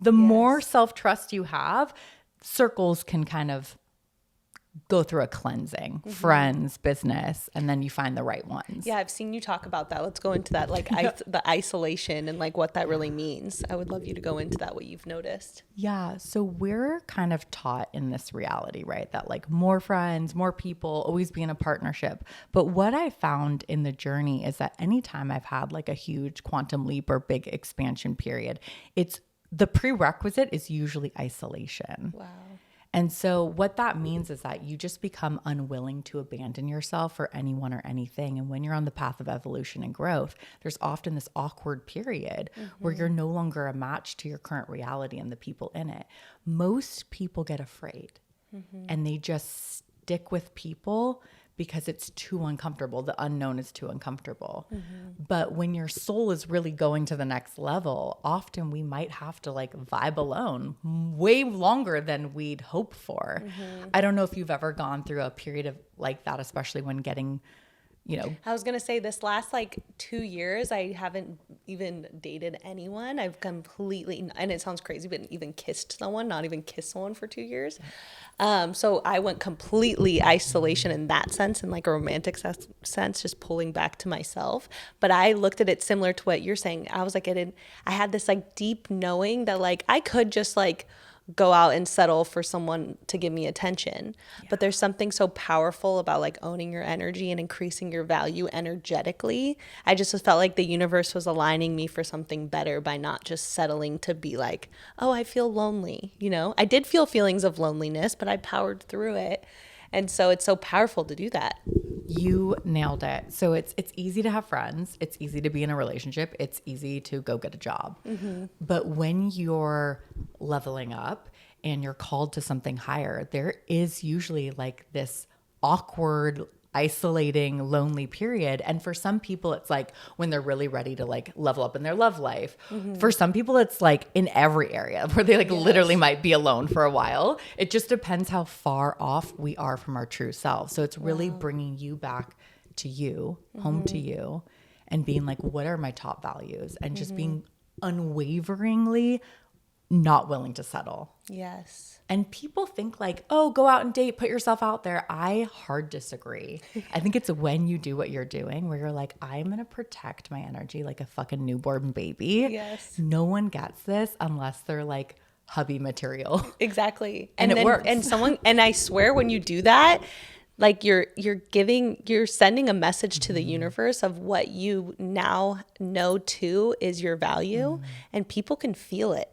The more self-trust you have, circles can kind of go through a cleansing, friends, business, and then you find the right ones. Yeah, I've seen you talk about that. Let's go into that, like the isolation and like what that really means. I would love you to go into that, what you've noticed. Yeah. So we're kind of taught in this reality, right? That like more friends, more people, always be in a partnership. But what I found in the journey is that anytime I've had like a huge quantum leap or big expansion period, it's the prerequisite is usually isolation. Wow. And so what that means is that you just become unwilling to abandon yourself for anyone or anything. And when you're on the path of evolution and growth, there's often this awkward period where you're no longer a match to your current reality and the people in it. Most people get afraid and they just stick with people because it's too uncomfortable. The unknown is too uncomfortable. But when your soul is really going to the next level, often we might have to like vibe alone way longer than we'd hope for. I don't know if you've ever gone through a period of like that, especially when getting, you know. I was going to say this last like 2 years, I haven't even dated anyone. I've completely, and it sounds crazy, but even kissed someone, not even kissed someone for 2 years. So I went completely isolation in that sense, in like a romantic sense, just pulling back to myself. But I looked at it similar to what you're saying. I was like, I had this like deep knowing that like I could just like go out and settle for someone to give me attention. But there's something so powerful about like owning your energy and increasing your value energetically. I just felt like the universe was aligning me for something better by not just settling to be like, oh, I feel lonely. You know, I did feel feelings of loneliness, but I powered through it. And so it's so powerful to do that. You nailed it. So it's easy to have friends. It's easy to be in a relationship. It's easy to go get a job. But when you're leveling up and you're called to something higher, there is usually like this awkward, isolating, lonely period. And for some people, it's like when they're really ready to like level up in their love life. For some people, it's like in every area where they like literally might be alone for a while. It just depends how far off we are from our true self. So it's really bringing you back to you, home to you, and being like, what are my top values? And just being unwaveringly not willing to settle. Yes. And people think like, oh, go out and date, put yourself out there. I hard disagree. I think it's when you do what you're doing where you're like, I'm going to protect my energy like a fucking newborn baby. Yes. No one gets this unless they're like hubby material. Exactly. And it works. And I swear when you do that, like you're sending a message to the universe of what you now know too is your value, and people can feel it.